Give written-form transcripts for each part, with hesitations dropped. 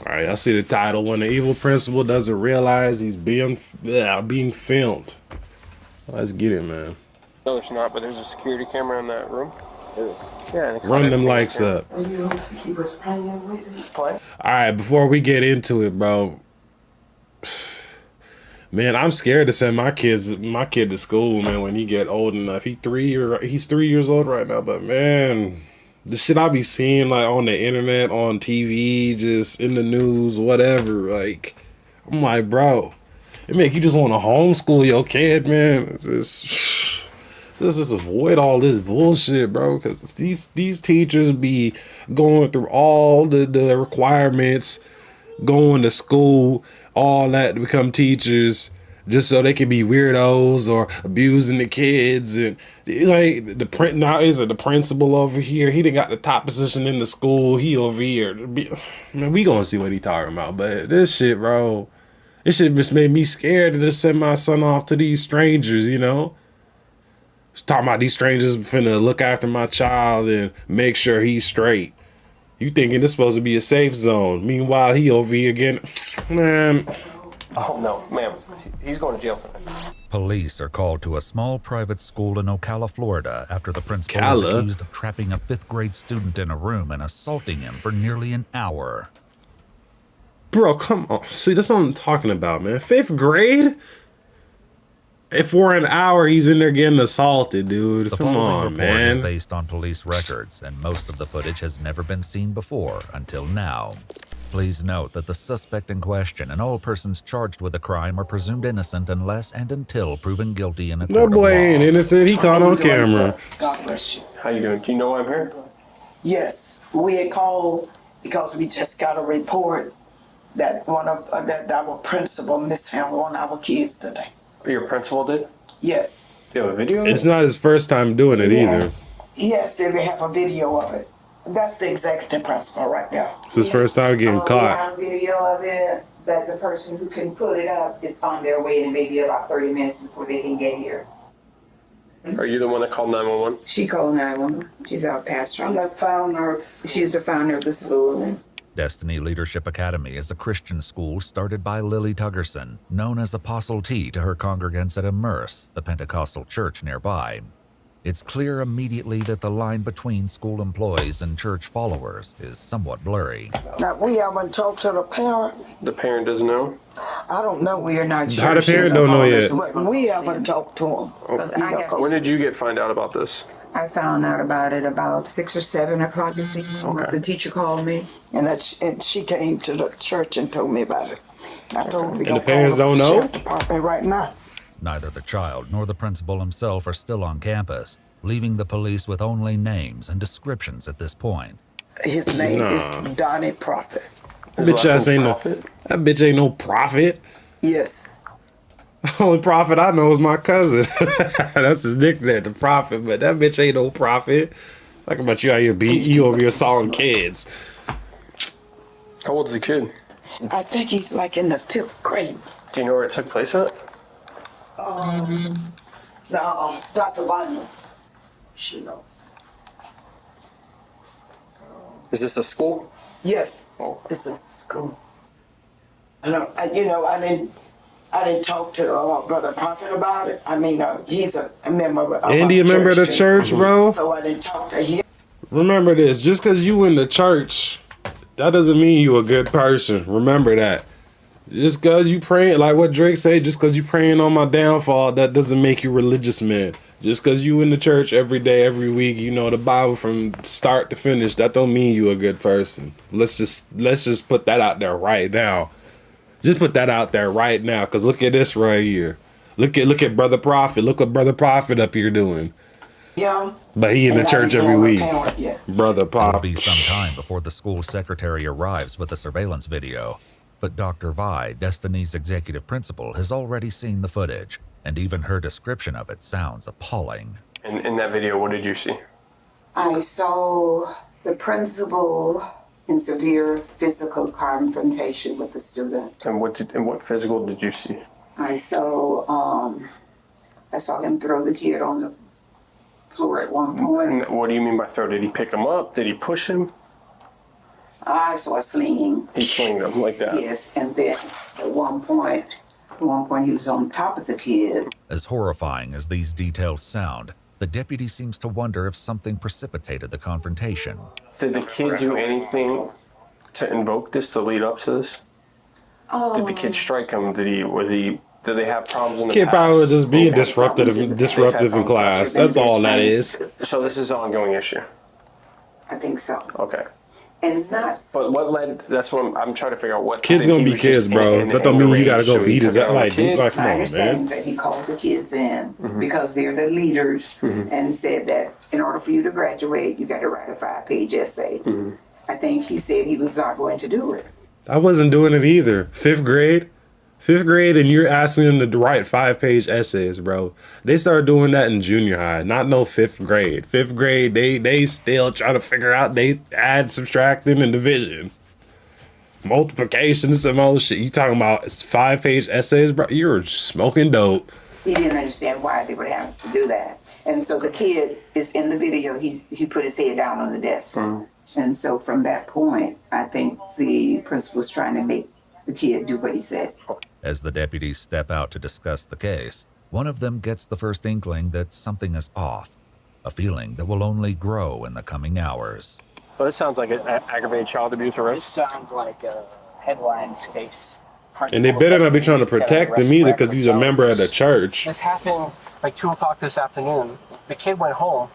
All right, I see the title. When the evil principal doesn't realize he's being filmed. Let's get it, man. No, there's not, but there's a security camera in that room. Yeah, run them lights up. Playing? All right, before we get into it, bro. Man, I'm scared to send my kid to school, man, when he get old enough. He's 3 years old right now, but man, the shit I be seeing like on the internet, on TV, just in the news, whatever, like I'm like, bro, it make you just want to homeschool your kid, man. Just avoid all this bullshit, bro, because these teachers be going through all the requirements, going to school, all that to become teachers, just so they can be weirdos or abusing the kids. And like the principal over here, he done got the top position in the school. He over here, man, we gonna see what he talking about. But this shit, bro, this shit just made me scared to just send my son off to these strangers, you know? Talking about these strangers finna look after my child and make sure he's straight. You thinking this supposed to be a safe zone. Meanwhile, he over here again. Man. Oh, no, ma'am. He's going to jail tonight. Police are called to a small private school in Ocala, Florida, after the principal is accused of trapping a 5th grade student in a room and assaulting him for nearly an hour. Bro, come on. See, that's what I'm talking about, man. 5th grade? If for an hour he's in there getting assaulted, dude. Come on, man. The following report is based on police records, and most of the footage has never been seen before until now. Please note that the suspect in question and all persons charged with the crime are presumed innocent unless and until proven guilty in a court of law. No boy ain't innocent. He caught on camera. God bless you. How you doing? Do you know why I'm here? Yes, we had called because we just got a report that that our principal mishandled one of our kids today. Your principal did? Yes. Do you have a video of it? It's not his first time doing it either. Yes, they have a video of it. That's the executive principal right now. It's his first time getting We caught. have a video of it that the person who can put it up is on their way in maybe about 30 minutes before they can get here. Are you the one that called 911? She called 911. She's our pastor. I'm the founder. She's the founder of the school. Destiny Leadership Academy is a Christian school started by Lily Tuggerson, known as Apostle T to her congregants at Immerse, the Pentecostal church nearby. It's clear immediately that the line between school employees and church followers is somewhat blurry. Now, we haven't talked to the parent. The parent doesn't know? I don't know. We are not sure. How the parent don't know yet? But we haven't talked to him. When did you find out about this? I found out about it about 6 or 7 o'clock this evening. Okay. The teacher called me. And she came to the church and told me about it. I told her we And the parents don't know? Department right now. Neither the child nor the principal himself are still on campus, leaving the police with only names and descriptions at this point. His name is Donnie Prophet. Bitch ass ain't that bitch ain't no prophet. Yes. Only prophet I know is my cousin. That's his nickname, the prophet. But that bitch ain't no prophet. Talking about you out here you over here assaulting kids. How old is the kid? I think he's like in the 5th grade. Do you know where it took place at? Dr. Vanya. She knows. Is this a school? Yes. Oh. This is school. I didn't talk to Brother Prophet about it. I mean, he's a member of Ain't he a member of the church, bro? So I didn't talk to him. Remember this, just because you in the church, that doesn't mean you a good person. Remember that. Just because you praying, like what Drake say, just because you praying on my downfall, that doesn't make you religious, man. Just because you in the church every day, every week, you know the Bible from start to finish, that don't mean you a good person. Let's just put that out there right now. Just put that out there right now, because look at this right here. Look at Brother Prophet. Look what Brother Prophet up here doing. Yeah. But he in the church every week. Brother Prophet. It'll be some time before the school secretary arrives with the surveillance video. But Dr. Vi, Destiny's executive principal, has already seen the footage, and even her description of it sounds appalling. In that video, what did you see? I saw the principal in severe physical confrontation with the student. And what physical did you see? I saw him throw the kid on the floor at one point. And what do you mean by throw? Did he pick him up? Did he push him? I saw slinging. He swinged them like that. Yes, and then at one point he was on top of the kid. As horrifying as these details sound, the deputy seems to wonder if something precipitated the confrontation. Did the kid do anything to invoke this to lead up to this? Did the kid strike him? Did they have problems in the Kid past? probably was just being They've had problems disruptive in class. That's all that is. So this is an ongoing issue. I think so. Okay. And it's not. But what led? That's what I'm trying to figure out. What Kids did gonna he be was kids, just bro. in That don't mean you gotta rage, go so he beat his took ass. out Like, the kid? come I on, understand man. that he called the kids in because they're the leaders and said that in order for you to graduate, you got to write a 5-page essay. I think he said he was not going to do it. I wasn't doing it either. Fifth grade, and you're asking them to write 5-page essays, bro. They started doing that in junior high, not no fifth grade. Fifth grade, they still trying to figure out they add, subtracting, and division, multiplication, some old shit. You talking about 5-page essays, bro? You're smoking dope. He didn't understand why they would have to do that. And so the kid is in the video. He put his head down on the desk. And so from that point, I think the principal was trying to make the kid do what he said. As the deputies step out to discuss the case, one of them gets the first inkling that something is off, a feeling that will only grow in the coming hours. Well, this sounds like an aggravated child abuse This arrest. sounds like a headlines case. And they better not be trying to protect him either, because he's a member of the church. This happened like 2 o'clock this afternoon. The kid went home.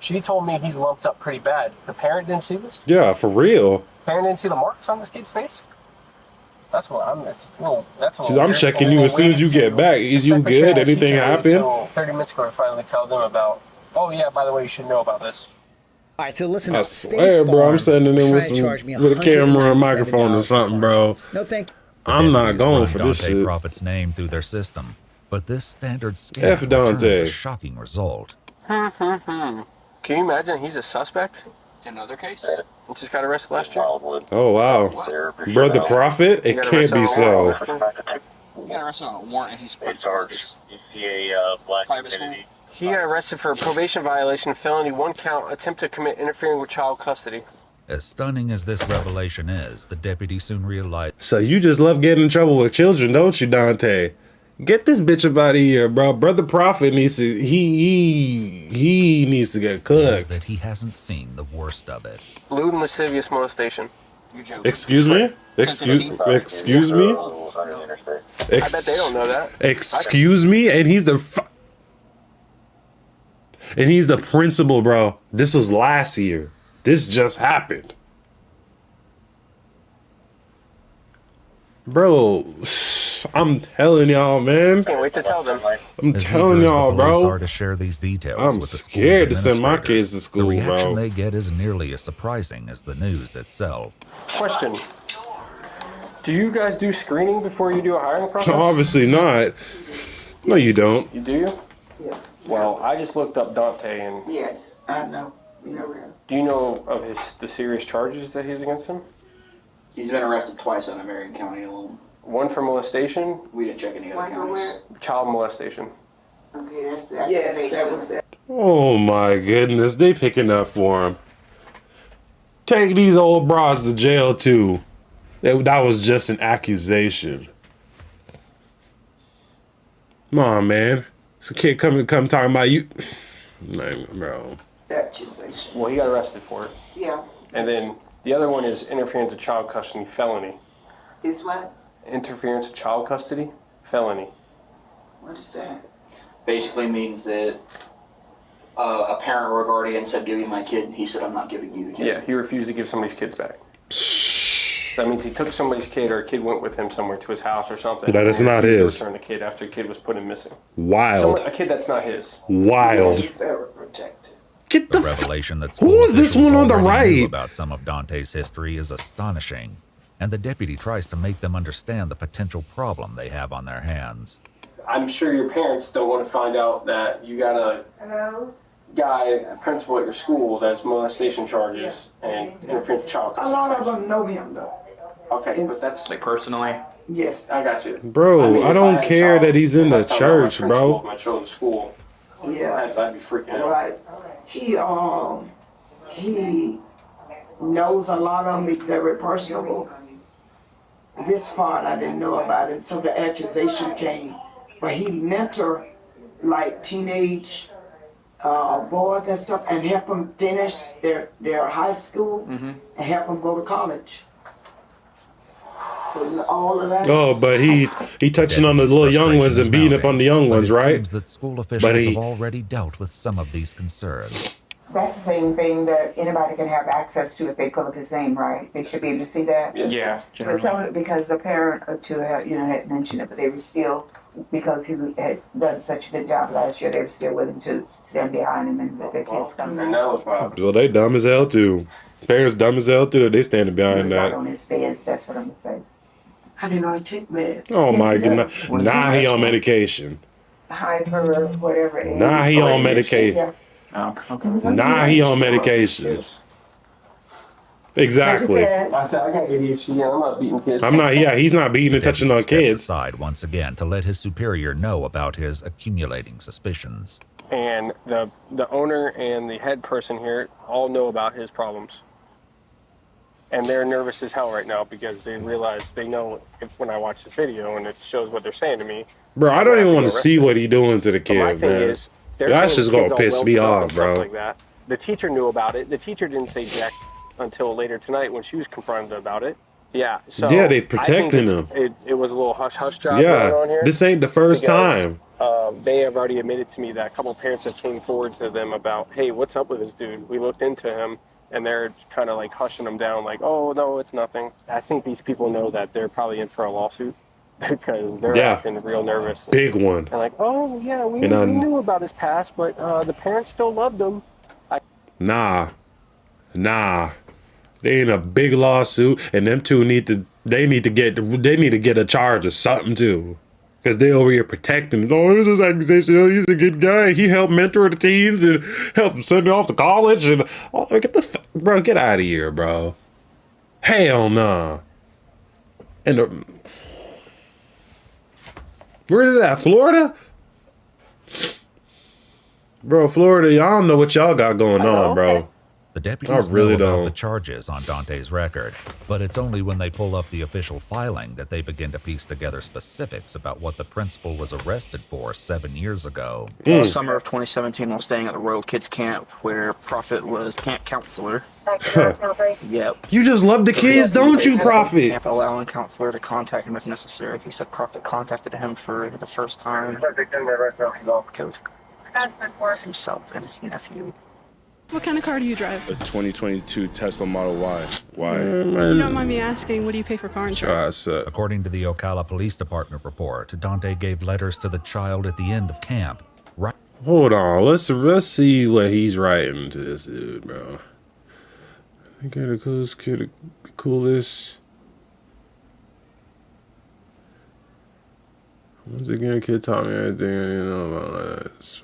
She told me he's lumped up pretty bad. The parent didn't see this? Yeah, for real. Parent didn't see the marks on this kid's face? That's what I'm. That's a little Cause I'm weird. checking And you then as soon as you waited get to- back. Is the you secretary good? and Anything teacher waited happen? till 30 minutes ago to finally tell them about, oh yeah, by the way, you should know about this. All right, so listen I up. swear, State bro, I'm Farm sending is in with trying to charge me with a camera and microphone or $197 something, bro. No, thank you. The I'm not deputies going run for this Dante shit. Prophet's name through their system, but this standard scam F Dante. returns a shocking result. Can you imagine he's a suspect? Another case? He just got arrested last year. Oh wow, brother prophet, He it got can't arrested be on so. a warrant. He got arrested on a warrant and he's Black private school. community. He got arrested for a probation violation, felony, 1 count, attempt to commit interfering with child custody. As stunning as this revelation is, the deputy soon realized So you just love getting in trouble with children, don't you, Dante? Get this bitch up out of here, bro. Brother prophet needs to he needs to get cooked. that he hasn't seen the worst of it. Lewd and lascivious molestation. You joke. Excuse me? Excuse me? I bet they don't know that. Excuse me? And he's the principal, bro. This was last year. This just happened. Bro, I'm telling y'all, man. Can't wait to tell them. I'm As telling eager as y'all, the police bro. are to share these details I'm with the school's scared to send my administrators, kids to school, the reaction bro. they get is nearly as surprising as the news itself. Question. Do you guys do screening before you do a hiring process? Obviously not. No, you don't. You do? Yes. Well, I just looked up Dante, and Yes, I know. You know that. do you know of the serious charges that he's against him? He's been arrested twice on Marion County alone. One for molestation, We didn't check any other One for counties. where? child molestation. Okay, that's Yes, that was that. Oh my goodness, they picking up for him. Take these old bras to jail too. That was just an accusation. Come on, man. It's a kid come talking about you. Man, bro. Accusation. Well, he got arrested for it. Yeah. And then the other one is interference with child custody, felony. Is what? Interference with child custody, felony. What is that? Basically means that a parent or a guardian said, "Give me my kid," and he said, "I'm not giving you the kid." Yeah, he refused to give somebody's kids back. That means he took somebody's kid, or a kid went with him somewhere to his house or something. That is and not refused his. to return the kid after the kid was put in missing. Wild. A kid that's not his. Wild. He's very protected. Get The the f- revelation that Who school is this officials one on the already knew right? about some of Dante's history is astonishing, and the deputy tries to make them understand the potential problem they have on their hands. I'm sure your parents don't want to find out that you got a guy, a principal at your school, that's molestation charges and interference with child A custody. lot of them know him though. Okay, but that's Like personally? Yes. I got you. Bro, mean, I if don't had a care child, that he's in if the I found out church, my bro. principal of my children's school, Yeah. I'd be freaking out. Right. He knows a lot of them. He's very personable. This part I didn't know about it, so the accusation came. But he mentor like teenage boys and stuff, and help them finish their high school and help them go to college. So all of that. Oh, but he touching on the Deputies' little young ones frustrations and beating up mounting, on the young but ones, it right? seems that school officials he- have already dealt with some of these concerns. That's the same thing that anybody can have access to if they pull up his name, right? They should be able to see that. Yeah. But some, because a parent or two had, had mentioned it, but they were still, because he had done such a good job last year, they were still willing to stand behind him and let their kids come. And that was my Well, they dumb as hell too. Parents dumb as hell too. They standing He was behind not that. on his beds, that's what I'm gonna say. I didn't know he took meds. Oh Yes, my he goodness. does. Nah, he on medication. Hyper, whatever. it is. Nah, he on Yeah. medication. Oh, okay. Nah, he on medication. kids. What you Exactly. said? I said I got ADHD and I'm not beating kids. I'm not. Yeah, he's not beating and Deputy touching on steps kids. aside once again to let his superior know about his accumulating suspicions. And the owner and the head person here all know about his problems. And they're nervous as hell right now because they realize they know if when I watch this video and it shows what they're saying to me. Bro, I don't even want to see what he doing to the But my kid, thing man. is, they're That's saying just the kid's gonna all piss me welted up off, and stuff bro. Like that. The teacher knew about it. The teacher didn't say jack until later tonight when she was confronted about it. Yeah. So Yeah, they I think protecting him. It was a little hush hush job going on Yeah, here. this ain't the first because, time. They have already admitted to me that a couple of parents have came forward to them about, hey, what's up with this dude? We looked into him, and they're kind of like hushing him down, like, oh no, it's nothing. I think these people know that they're probably in for a lawsuit because they're Yeah. acting real nervous. Big one. And like, oh yeah, we And I'm- knew about his past, but the parents still loved him. Nah. They in a big lawsuit, and them two need to get a charge or something too. Cause they over here protecting. Oh, this is accusation. Oh, he's a good guy. He helped mentor the teens and helped them send them off to college. And oh, bro, get out of here, bro. Hell nah. And where is that? Florida? Bro, Florida, y'all don't know what y'all got going on, bro. The deputies I really know about don't. the charges on Dante's record, but it's only when they pull up the official filing that they begin to piece together specifics about what the principal was arrested for 7 years ago. Summer of 2017, while staying at the Royal Kids Camp, where Prophet was camp counselor. Yep. You just love the kids, don't you, Prophet? Camp allowing counselor to contact him if necessary. He said Prophet contacted him for the first time. Coach himself and his nephew. What kind of car do you drive? A 2022 Tesla Model Y. Why? You don't mind me asking, what do you pay for car insurance? According to the Ocala Police Department report, Dante gave letters to the child at the end of camp. Right. Hold on, let's see what he's writing to this dude, bro. I think you're the coolest kid, the coolest. Once again, a kid taught me everything I didn't know about that.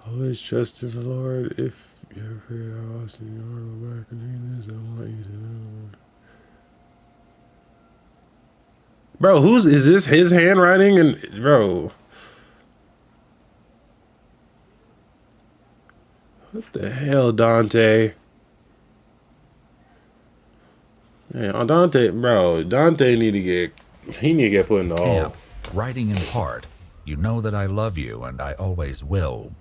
Always trust in the Lord. If you're afraid of Austin, you want to go back and do this, I want you to know. Bro, is this his handwriting? And bro, what the hell, Dante? Man, Dante need to get put in the hole. Camp, writing in part, "You know that I love you and I always will."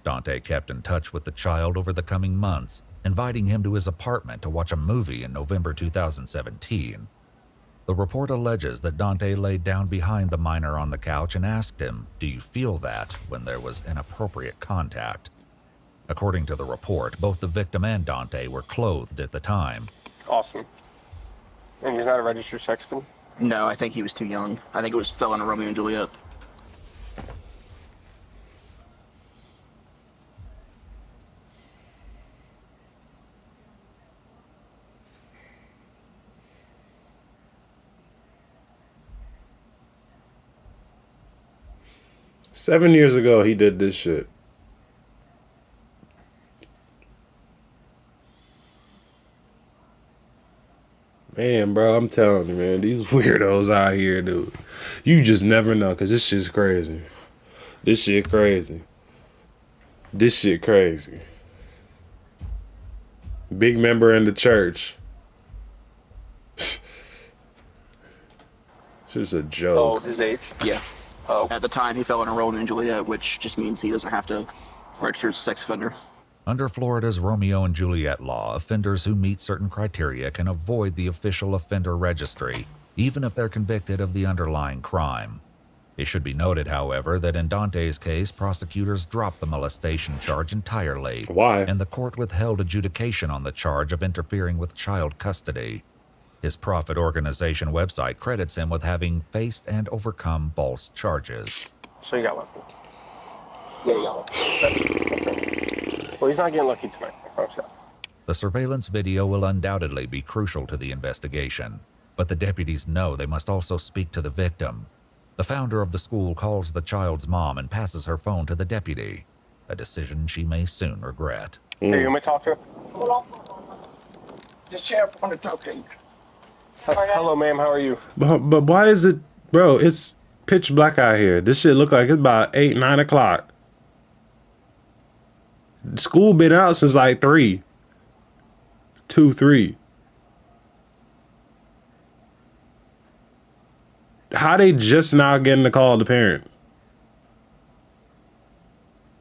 Dante kept in touch with the child over the coming months, inviting him to his apartment to watch a movie in November 2017. The report alleges that Dante laid down behind the minor on the couch and asked him, "Do you feel that?" when there was inappropriate contact. According to the report, both the victim and Dante were clothed at the time. Awesome. And he's not a registered sexton? No, I think he was too young. I think it was fell into Romeo and Juliet. Seven years ago, he did this shit. Man, bro, I'm telling you, man, these weirdos out here, dude. You just never know, cause this shit's crazy. This shit crazy. This shit crazy. Big member in the church. It's just a joke. Oh, his age? Yeah. Oh. At the time, he fell enrolled in Juliet, which just means he doesn't have to register as a sex offender. Under Florida's Romeo and Juliet law, offenders who meet certain criteria can avoid the official offender registry, even if they're convicted of the underlying crime. It should be noted, however, that in Dante's case, prosecutors dropped the molestation charge entirely. Why? And the court withheld adjudication on the charge of interfering with child custody. His profit organization website credits him with having faced and overcome false charges. So you got lucky. Yeah, you got lucky. Well, he's not getting lucky tonight. I promise you. The surveillance video will undoubtedly be crucial to the investigation, but the deputies know they must also speak to the victim. The founder of the school calls the child's mom and passes her phone to the deputy, a decision she may soon regret. Hey, you want me to talk to her? The sheriff want to talk to you. Hello, ma'am. How are you? But why is it, bro? It's pitch black out here. This shit look like it's about 8, 9 o'clock. School been out since like 3. 2, 3. How they just now getting the call to parent?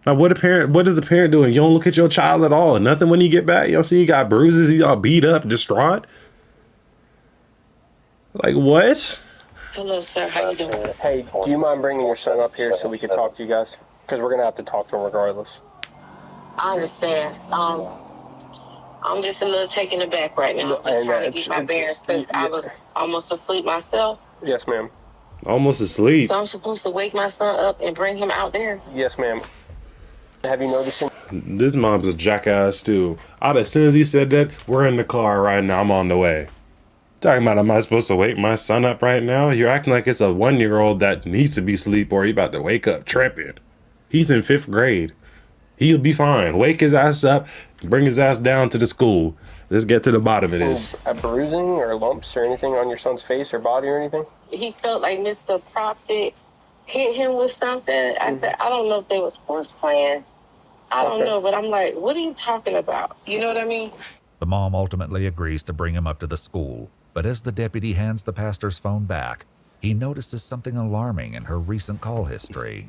Now what is the parent doing? You don't look at your child at all. Nothing when you get back. You don't see he got bruises, he all beat up, distraught. Like what? Hello, sir. How you doing? Hey, do you mind bringing your son up here so we can talk to you guys? Because we're gonna have to talk to him regardless. I understand. I'm just a little taken aback right now. I'm trying to get my bearings because I was almost asleep myself. Yes, ma'am. Almost asleep. So I'm supposed to wake my son up and bring him out there. Yes, ma'am. Have you noticed him? This mom's a jackass too. As soon as he said that, we're in the car right now. I'm on the way. Talking about, am I supposed to wake my son up right now? You're acting like it's a 1-year-old that needs to be asleep or he about to wake up tripping. He's in 5th grade. He'll be fine. Wake his ass up, bring his ass down to the school. Let's get to the bottom of this. A bruising or lumps or anything on your son's face or body or anything? He felt like Mr. Prophet hit him with something. I said, I don't know if they was force playing. I don't know, but I'm like, what are you talking about? You know what I mean? The mom ultimately agrees to bring him up to the school, but as the deputy hands the pastor's phone back, he notices something alarming in her recent call history.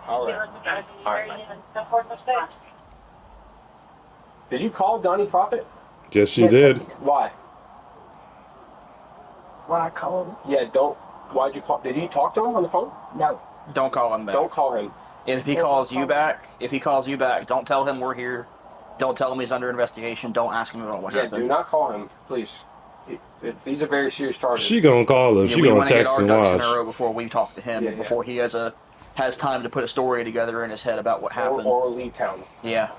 All right. Did you call Donnie Prophet? Yes, she did. Why? Why I call him? Yeah, don't. Why'd you call? Did you talk to him on the phone? No. Don't call him back. Don't call him. If he calls you back, don't tell him we're here. Don't tell him he's under investigation. Don't ask him about what Yeah, happened. do not call him, please. These are very serious charges. She gonna call him. Yeah, She we gonna want to get text our and ducks in a watch. row before we talk to him, Yeah, before he has time to put a story together in his head about what happened. Or leave town. Yeah.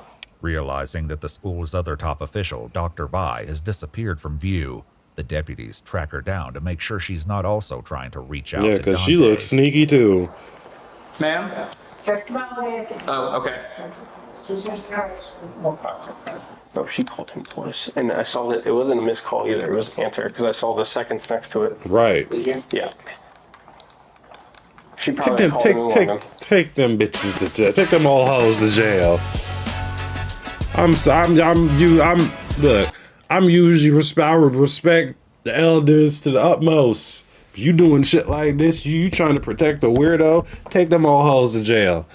Realizing that the school's other top official, Dr. Vi, has disappeared from view, the deputies track her down to make sure she's not also trying to reach out Yeah, to because she Dante. looks sneaky too. Ma'am? Just go ahead. Oh, okay. No, she called him twice, and I saw that it wasn't a missed call either. It was an answer because I saw the seconds next to it. Right. Yeah. She Take probably them, called him on him. take them bitches to jail. Take them all hoes to jail. I'm usually respect the elders to the utmost. If you doing shit like this, you trying to protect a weirdo, take them all hoes to jail.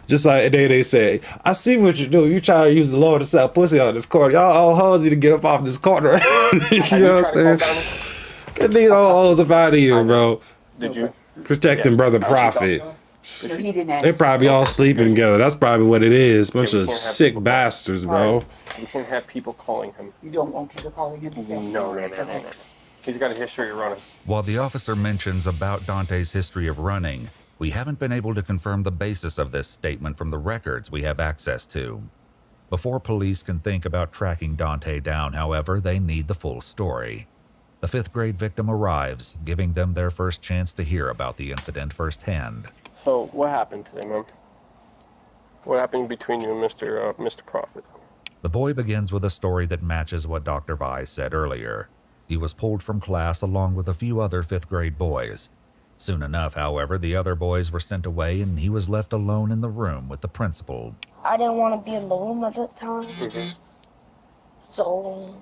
Just like they say, I see what you do. You try to use the Lord to sell pussy on this corner. Y'all all hoes need to get up off this corner. You know what I'm saying? Get these all hoes up out of here, bro. Did you? Protecting brother prophet. No, he didn't They answer. probably all sleeping together. That's probably what it is. Bunch Yeah, we of can't have sick people- bastards, bro. You can't have people calling him. You don't want people calling him himself? No. He's got a history of running. While the officer mentions about Dante's history of running, we haven't been able to confirm the basis of this statement from the records we have access to. Before police can think about tracking Dante down, however, they need the full story. The 5th grade victim arrives, giving them their first chance to hear about the incident firsthand. So, what happened today, man? What happened between you and Mr. Prophet? The boy begins with a story that matches what Dr. Vi said earlier. He was pulled from class along with a few other 5th grade boys. Soon enough, however, the other boys were sent away and he was left alone in the room with the principal. I didn't want to be in the room at that time. So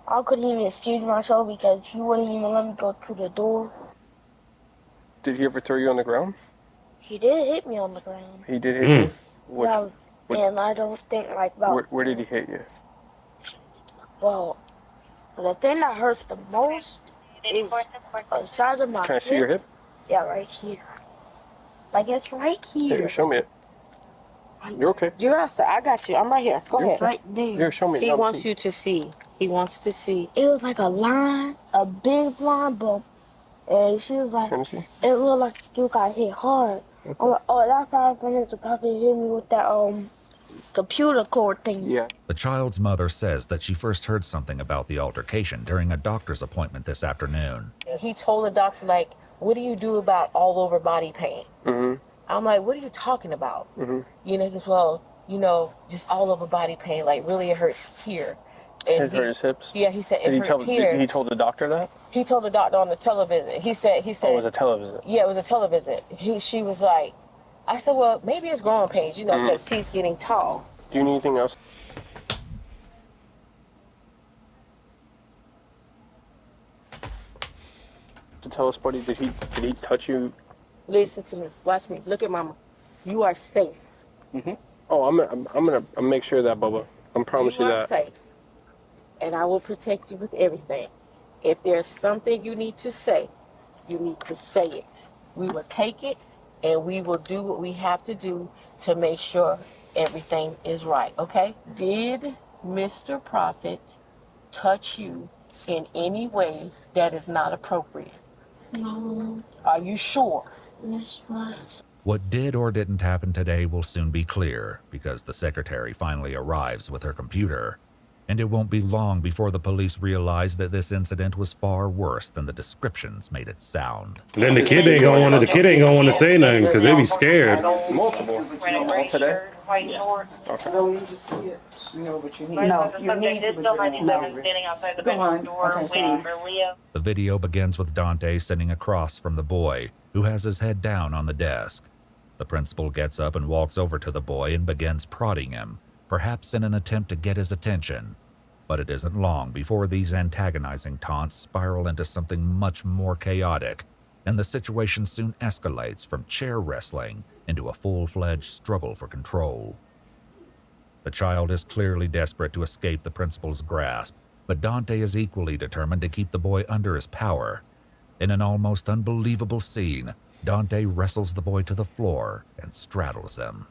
I couldn't even excuse myself because he wouldn't even let me go through the door. Did he ever throw you on the ground? He did hit me on the ground. He did hit you? Yeah, and I don't think like about... Where did he hit you? Well, the thing that hurts the most is the side of my Can I see your hip? Yeah, right here. Like, it's right here. Here, show me it. You're okay. You're outside. I got you. I'm right here. Go ahead. Right there. Here, show me. He wants you to see. He wants to see. It was like a line, a big line bump. And she was like, Can you see? it looked like you got hit hard. Okay. I'm like, oh, that's how Mr. Puppy hit me with that computer cord thing. Yeah. The child's mother says that she first heard something about the altercation during a doctor's appointment this afternoon. He told the doctor, like, what do you do about all over body pain? I'm like, what are you talking about? You know, he goes, well, you know, just all over body pain, like really it hurts here. And It hurt his hips? Yeah, he said it hurts here. Did he told the doctor that? He told the doctor on the television. He said. Oh, it was a television. Yeah, it was a television. She was like, I said, well, maybe it's growing pains, you know, because he's getting tall. Do you need anything else? To tell us, buddy, did he touch you? Listen to me. Watch me. Look at Mama. You are safe. Oh, I'm gonna make sure of that, Bubba. I promise you You are that. safe. And I will protect you with everything. If there's something you need to say, you need to say it. We will take it and we will do what we have to do to make sure everything is right, okay? Did Mr. Prophet touch you in any way that is not appropriate? No. Are you sure? Yes, fine. What did or didn't happen today will soon be clear because the secretary finally arrives with her computer. And it won't be long before the police realize that this incident was far worse than the descriptions made it sound. Then the kid ain't gonna want to say nothing because they be scared. Multiple. All today? Okay. No, you just see it. You know what you need. No, you need to, but you don't. Go on. Okay, please. The video begins with Dante sitting across from the boy, who has his head down on the desk. The principal gets up and walks over to the boy and begins prodding him, perhaps in an attempt to get his attention. But it isn't long before these antagonizing taunts spiral into something much more chaotic, and the situation soon escalates from chair wrestling into a full-fledged struggle for control. The child is clearly desperate to escape the principal's grasp, but Dante is equally determined to keep the boy under his power. In an almost unbelievable scene, Dante wrestles the boy to the floor and straddles him.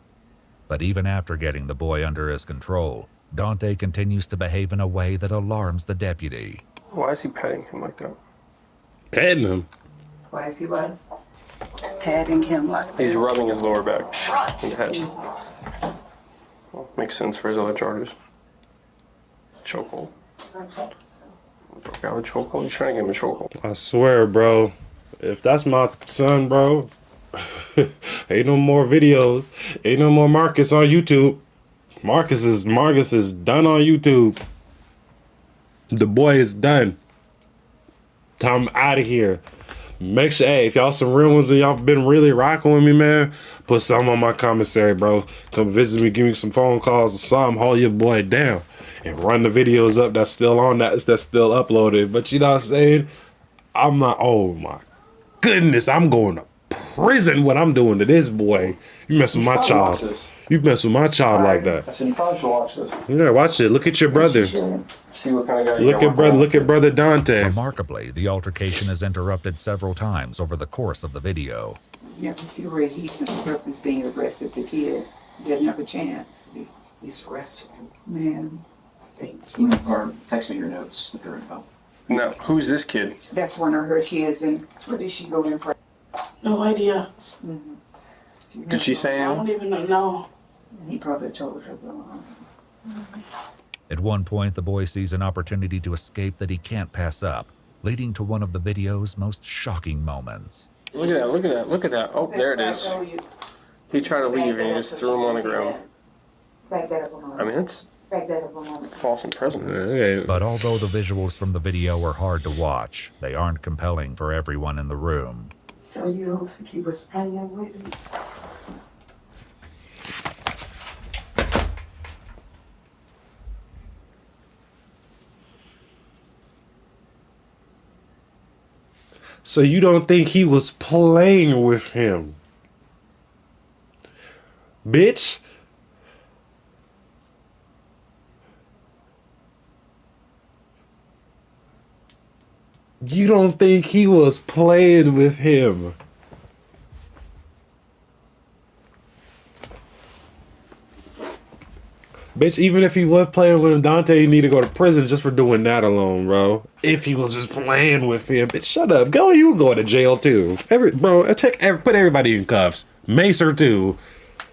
But even after getting the boy under his control, Dante continues to behave in a way that alarms the deputy. Why is he petting him like that? Petting him? Why is he what? Patting him like that? He's rubbing his lower back and head. Well, makes sense for his other charges. Chokehold. Broke out a chokehold. He's trying to give him a chokehold. I swear, bro. If that's my son, bro, ain't no more videos. Ain't no more Marcus on YouTube. Marcus is done on YouTube. The boy is done. I'm out of here. Make sure, hey, if y'all some real ones and y'all been really rocking with me, man, put some on my commissary, bro. Come visit me, give me some phone calls or something, hold your boy down. And run the videos up that's still on that's still uploaded. But you know what I'm saying? I'm not, oh my goodness, I'm going to prison what I'm doing to this boy. You mess with my child. You mess with my child like that. I said you probably should watch this. Yeah, watch it. Look at your brother. See what kind of guy Look at brother Dante. Remarkably, the altercation is interrupted several times over the course of the video. You have to see where he himself is being aggressive. The kid didn't have a chance. He's wrestling. Man. Or text me your notes with your info. Now, who's this kid? That's one of her kids, and where did she go in for? No idea. Did she say I don't even know. He probably told her. At one point, the boy sees an opportunity to escape that he can't pass up, leading to one of the video's most shocking moments. Look at that, look at that, look at that. Oh, there it is. He tried to leave and he just threw him on the ground. I mean, False imprisonment. Hey, But although the visuals from the video are hard to watch, they aren't compelling for everyone in the room. So you don't think he was playing with me? so you don't think he was playing with him? Bitch. You don't think he was playing with him? Bitch, even if he was playing with him, Dante, you need to go to prison just for doing that alone, bro. If he was just playing with him. Bitch, shut up. Go, you go to jail too. Put everybody in cuffs. Macer too.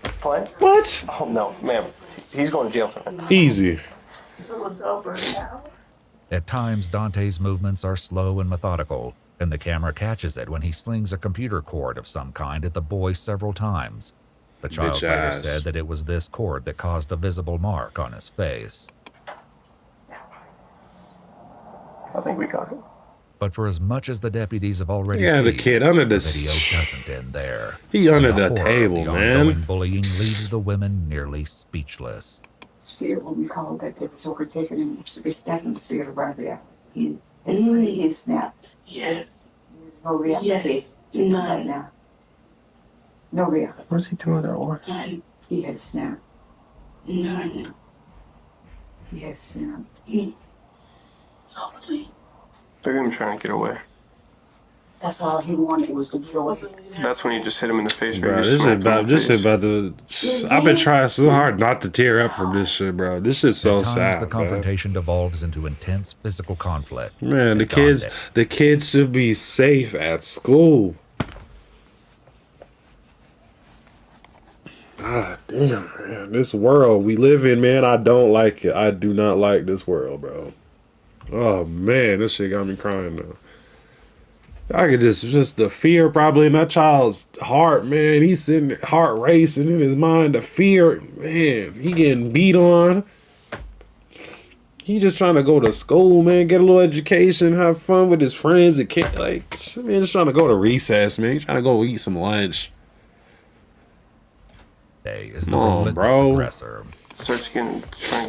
Play? What? Oh, no, ma'am. He's going to jail tonight. Easy. It was over now. At times, Dante's movements are slow and methodical, and the camera catches it when he slings a computer cord of some kind at the boy several times. The child Bitch later ass. said that it was this cord that caused a visible mark on his face. I think we got it. But for as much as the deputies have already Yeah, seen, the kid under the the video doesn't end there. He under The the horror of table, the man. ongoing bullying leaves the women nearly speechless. Spirit, when we called that they was overtaken and it's stacking the spirit of Rabia. He snapped. Yes. No reality. Yes. Right None. now. No reality. What is he doing with that one? None. He has snapped. None. He has snapped. Totally. Look at him trying to get away. That's all he wanted was to get away. That's when you just hit him in the face. Bro, Maybe this shit smacked him in about the this shit face. about to. I've been trying so hard not to tear up from this shit, bro. This shit's so At times, sad, the bro. confrontation devolves into intense physical conflict. Man, And Dante- the kids should be safe at school. God damn, man. This world we live in, man, I don't like it. I do not like this world, bro. Oh man, this shit got me crying though. I could just the fear probably in that child's heart, man. He's sitting heart racing in his mind. The fear, man, he getting beat on. He just trying to go to school, man, get a little education, have fun with his friends. And kid, like, man, just trying to go to recess, man. He trying to go eat some lunch. Is the Come on, relentless bro. aggressor. Starts trying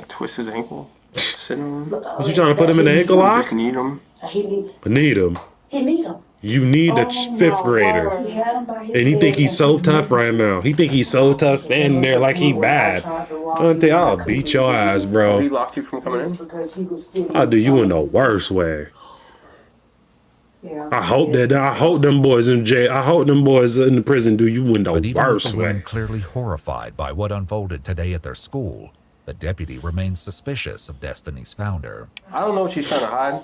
to twist his ankle. Sitting on him. What you trying to put him in the ankle lock? Just need him. He need Need him. You need the fifth grader. He had him by his And he think head he's and so he tough right now. He think he's so tough standing there like he bad. I'll beat your ass, He bro. locked you from coming in. because he was sitting. I'll do you in the worst way. Yeah. I hope them boys in jail. I hope them boys in the prison do you in the But even with worst the women way. clearly horrified by what unfolded today at their school, the deputy remains suspicious of Destiny's founder. I don't know what she's trying to hide,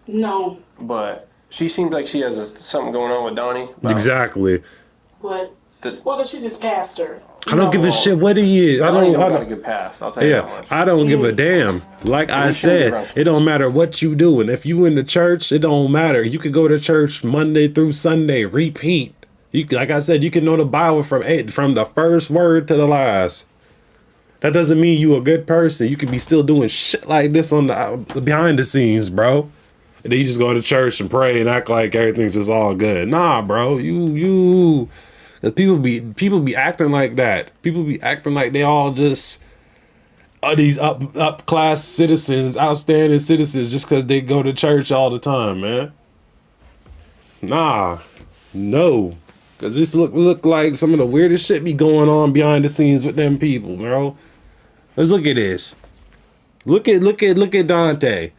No. but she seems like she has something going on with Donnie. Exactly. What? The- Well, 'cause she's his pastor. I don't give a shit what he is. Donnie I don't got a don't. good past. I'll tell you that Yeah, much. I don't give a damn. Like I said, it don't matter what you doing. If you in the church, it don't matter. You could go to church Monday through Sunday, repeat. You like I said, you can know the Bible from the first word to the last. That doesn't mean you a good person. You could be still doing shit like this on the behind the scenes, bro. And then you just go to church and pray and act like everything's just all good. Nah, bro. You people be acting like that. People be acting like they all just are these up class citizens, outstanding citizens, just because they go to church all the time, man. Nah, no, because this look like some of the weirdest shit be going on behind the scenes with them people, bro. Let's look at this. Look at Dante.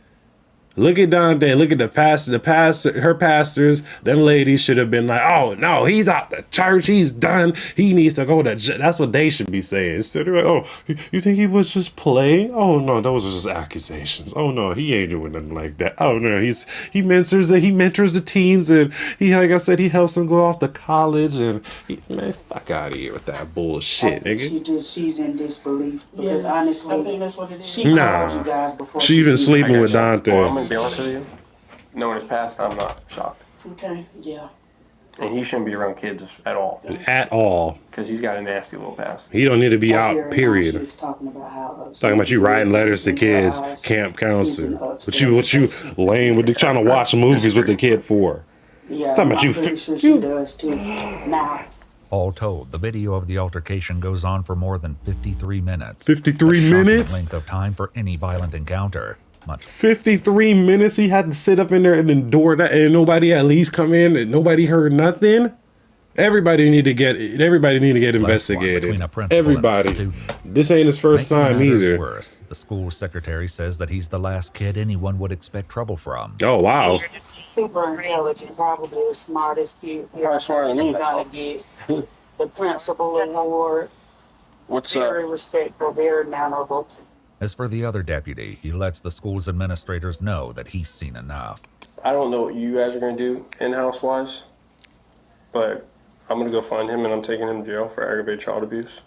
Look at Dante. Look at the pastor, her pastors. Them ladies should have been like, oh no, he's out the church. He's done. He needs to go to jail. That's what they should be saying. Instead of like, oh, you think he was just playing? Oh no, those are just accusations. Oh no, he ain't doing nothing like that. Oh no, he mentors the teens, and he, like I said, he helps them go off to college. And man, fuck out of here with that bullshit, nigga. She's in disbelief because honestly, I think that's what it is. she Nah. called you guys before. She even sleeping with Well, I'm Dante. gonna be honest with you. Knowing his past, I'm not shocked. Okay. Yeah. And he shouldn't be around kids at all. At all. Because he's got a nasty little past. He don't need to be Earlier, out, period. She was talking about how Talking about you writing letters to kids, camp counselor. What you lame with trying to watch movies with the kid for? Yeah, Talking about I'm you pretty sure she does too. Now, All told, the video of the altercation goes on for more than 53 minutes. 53 A shocking minutes? length of time for any violent encounter. Much 53 minutes he had to sit up in there and endure that, and nobody at least come in and nobody heard nothing. Everybody need to get investigated. between a principal and a Everybody. student. This ain't his first Making time matters either. worse, the school secretary says that he's the last kid anyone would expect trouble from. Oh wow. super intelligent, probably the smartest kid. Probably smarter than me. Gonna get the principal award. What's Very respectful, very mannerable. As for the other deputy, he lets the school's administrators know that he's seen enough. I don't know what you guys are going to do in-house wise, but I'm going to go find him and I'm taking him to jail for aggravated child abuse.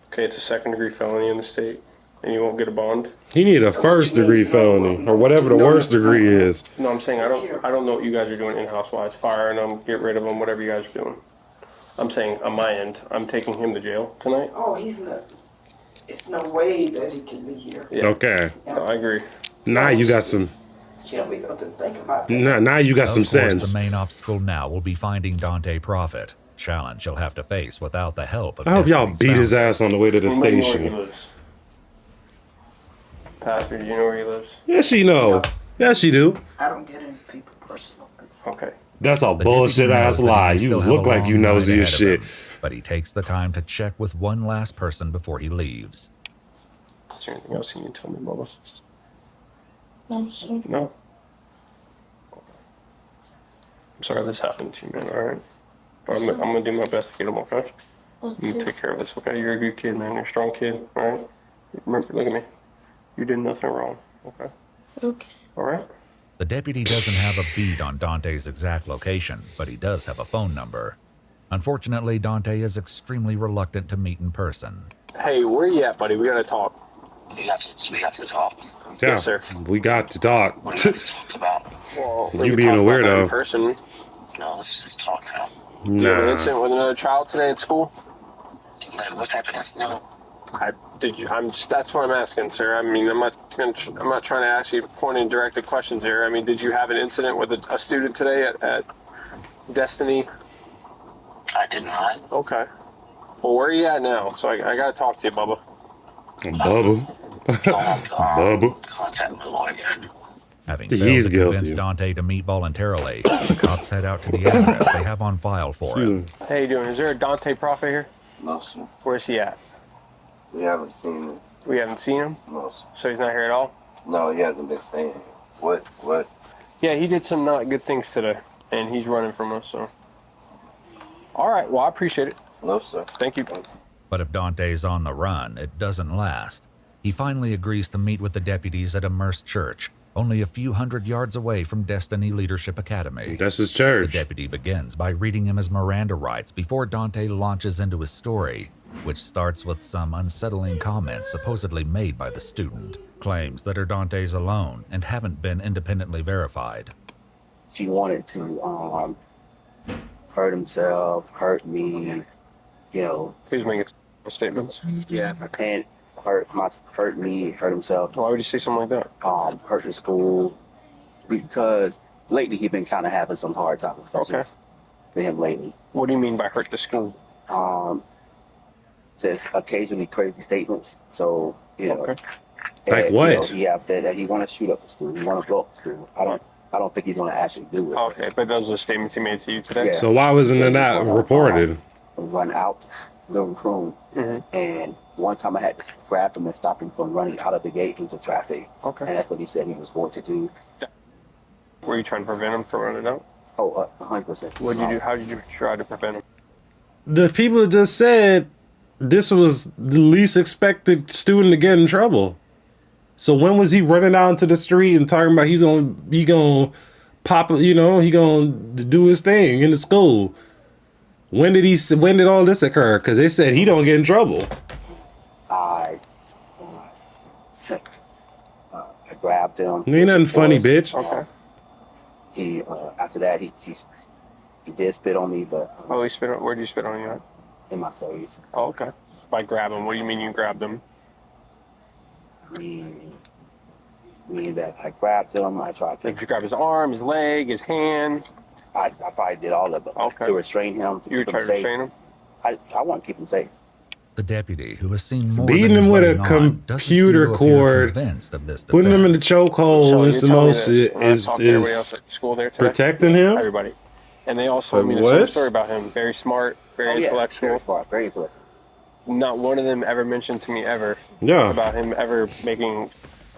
Okay, it's a second-degree felony in the state, and you won't get a bond. He need a first-degree felony or whatever the worst degree is. No, I'm saying I don't know what you guys are doing in-house wise, firing them, get rid of them, whatever you guys are doing. I'm saying on my end, I'm taking him to jail tonight. Oh, he's not. It's no way that he can be here. Yeah. Okay. No, I agree. Now you got some. Can't wait to think about that. Now you got some Of course, sense. the main obstacle now will be finding Dante Prophet. Challenge he'll have to face without the help of I hope y'all Destiny's beat his founder. ass on the way to the Who may know where he station. lives? Pastor, do you know where he lives? Yeah, she know. Yeah, she do. I don't get into people personal. Okay. That's a The deputy bullshit knows ass that he lie. may You still have look a like you long nosy night as ahead of shit. him, but he takes the time to check with one last person before he leaves. Is there anything else you need to tell me, Bubba? No? I'm sorry this happened to you, man, alright? I'm gonna do my best to get him, okay? You take care of this, okay? You're a good kid, man. You're a strong kid, alright? Remember, look at me. You did nothing wrong, okay? Okay. Alright? The deputy doesn't have a beat on Dante's exact location, but he does have a phone number. Unfortunately, Dante is extremely reluctant to meet in person. Hey, where you at, buddy? We gotta talk. We have to talk. Yeah, Yes, sir. we got to talk. What do we have to talk about? Well, You being a weirdo. In person. No, let's just talk now. You have an Nah. incident with another child today at school? Like, what happened? No. That's what I'm asking, sir. I mean, I'm not trying to ask you pointing directed questions here. I mean, did you have an incident with a student today at Destiny? I did not. Okay. Well, where are you at now? So I gotta talk to you, Bubba. Bubba. I'll have to Bubba. contact my lawyer. Having He's failed to guilty. convince Dante to meet voluntarily, the cops head out to the address they have on file for him. How you doing? Is there a Dante Prophet here? No, sir. Where's he at? We haven't seen him. We haven't seen him? No, sir. So he's not here at all? No, he hasn't been staying here. What? Yeah, he did some not good things today, and he's running from us, so. All right, well, I appreciate it. No, sir. Thank you. But if Dante's on the run, it doesn't last. He finally agrees to meet with the deputies at Immerse Church, only a few hundred yards away from Destiny Leadership Academy. That's his The church. deputy begins by reading him his Miranda rights before Dante launches into his story, which starts with some unsettling comments supposedly made by the student. Claims that are Dante's alone and haven't been independently verified. She wanted to hurt himself, hurt me, you know. Who's making statements? Yeah, I can't hurt me, hurt himself. Why would you say something like that? Hurt the school, because lately he's been kind of having some hard times. Okay. For him lately. What do you mean by hurt the school? Says occasionally crazy statements. So you know. Okay. Like and, what? You know, he have said that he want to shoot up the school. He want to blow up the school. I don't think he's going to actually do it. Okay, but those are the statements he made to you today? Yeah. So why wasn't it not reported? Run out the room, and one time I had to grab him and stop him from running out of the gate into traffic. Okay. And that's what he said he was going to do. Were you trying to prevent him from running out? Oh, 100%. What did you do? How did you try to prevent him? The people just said this was the least expected student to get in trouble. So when was he running out into the street and talking about he gonna pop, he gonna do his thing in the school? When did all this occur? Because they said he don't get in trouble. I grabbed him. Ain't nothing funny, bitch. Okay. He after that he He did spit on me, but Oh, he spit on, where did you spit on you at? in my face. Oh, okay. By grab him, what do you mean you grabbed him? Meaning that I grabbed him. I tried Like to. you grab his arm, his leg, his hand? I probably did all of it Okay. to restrain him. To You were keep him trying to safe. restrain him? I want to keep him safe. The deputy, who has seen more Beating than him is with a letting on, doesn't seem computer to appear cord, convinced of this putting him in the defense. chokehold So and you're some telling me more this, shit when I talked to everybody else at the school there today, protecting him? everybody. And they all told Like me the same what? story about him. Very smart, very Oh, yeah. intellectual. Very smart, very intellectual. Not one of them ever mentioned to me ever Yeah. about him ever making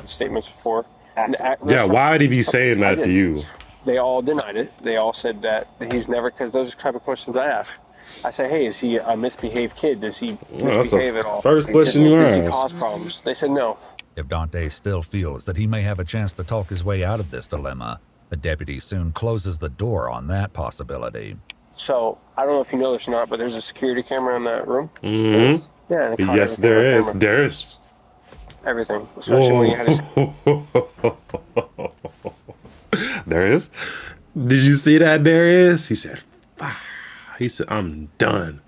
statements before. And Yeah, why would he be saying that to didn't. you? They all denied it. They all said that he's never, because those are the type of questions I ask. I say, hey, is he a misbehaved kid? Does he Well, that's misbehave the at all? first question you Does he ask. cause problems? They said no. If Dante still feels that he may have a chance to talk his way out of this dilemma, the deputy soon closes the door on that possibility. So I don't know if you know this or not, but there's a security camera in that room. Mm-hmm. Yeah, and it caught Yes, everything there on is. camera. There is. Everything, especially when you had his. There is. Did you see that? There is. He said, "Fire." He said, I'm done.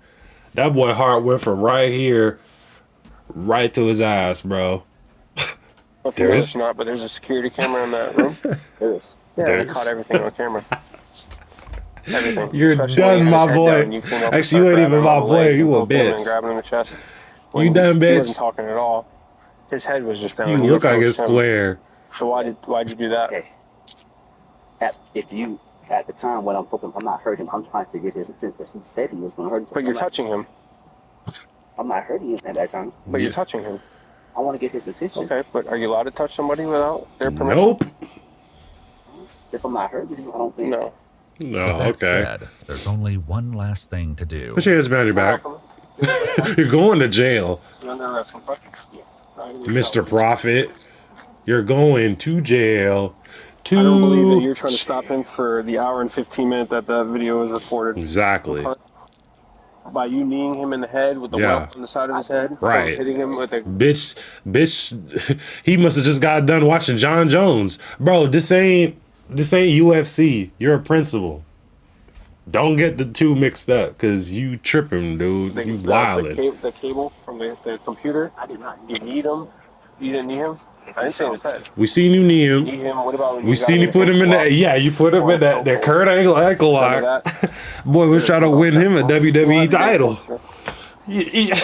That boy heart went from right here, right to his ass, bro. If you There know is? this or not, but there's a security camera in that room. There is. Yeah, There and it is. caught everything on camera. Everything. You're Especially done, when he had my his head boy. down, you came up and Actually, you started ain't even grabbing my him on the boy. leg You a and poking him bitch. and grabbing him in the chest. You done, He bitch? wasn't talking at all. His head was just down. You and look like a approached him. square. So why'd you do that? Okay. At the time when I'm not hurting him. I'm trying to get his attention. Because he said he was going to hurt him. But you're touching him. I'm not hurting him at that time. But you're touching him. I want to get his attention. Okay, but are you allowed to touch somebody without their permission? Nope. If I'm not hurting him, I don't think. No. No, With that okay. said, there's only one last thing to do. Put your hands behind your back. You're going to jail, You under arrest, okay? Yes. Mr. Prophet. You're going to jail. I don't believe that you're trying to stop him for the hour and 15 minutes that the video was recorded. Exactly. By you kneeing him in the head with the Yeah. welt on the side of his head, from Right. hitting him with a. Bitch, he must have just got done watching John Jones. Bro, this ain't UFC. You're a principal. Don't get the two mixed up, because you tripping, dude. You wildin'. The cable from the computer. I did not. You need him. You didn't need him. I didn't say in his head. We seen you knee You him. need him. What about when We you got seen him you put him in the that. Yeah, you put him in that Kurt Angle ankle lock. Remember that? Boy, we're trying to win him a WWE title. Like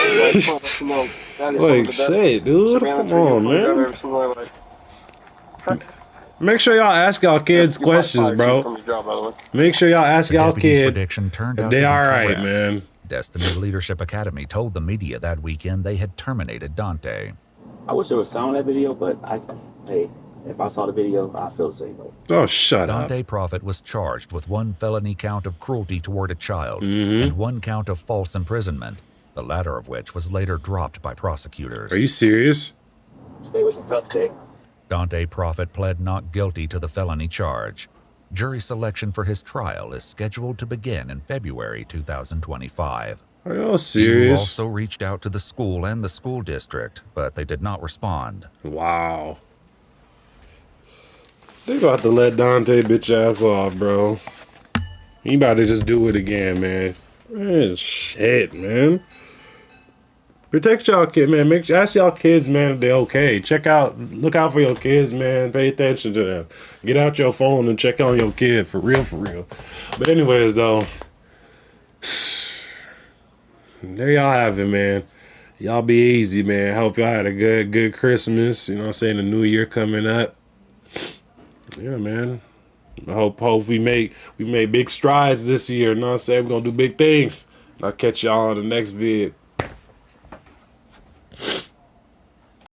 shit, dude. Come on, man. Make sure y'all ask y'all kids questions, bro. Make sure y'all ask The y'all deputy's kid prediction turned if out they to be all right, correct. man. Destiny Leadership Academy told the media that weekend they had terminated Dante. I wish there was sound in that video, but if I saw the video, I feel the same way. Oh, shut up. Dante Prophet was charged with one felony count of cruelty toward a child and one count of false imprisonment, the latter of which was later dropped by prosecutors. Are you serious? Today was a tough day. Dante Prophet pled not guilty to the felony charge. Jury selection for his trial is scheduled to begin in February 2025. Are y'all He serious? also reached out to the school and the school district, but they did not respond. Wow. They about to let Dante bitch ass off, bro. He about to just do it again, man. Man, shit, man. Protect y'all kid, man. Ask y'all kids, man, if they okay. Look out for your kids, man. Pay attention to them. Get out your phone and check on your kid, for real, for real. But anyways, though, there y'all have it, man. Y'all be easy, man. Hope y'all had a good Christmas. You know what I'm saying? The new year coming up. Yeah, man. I hope we make big strides this year. You know what I'm saying? We're gonna do big things. I'll catch y'all on the next vid.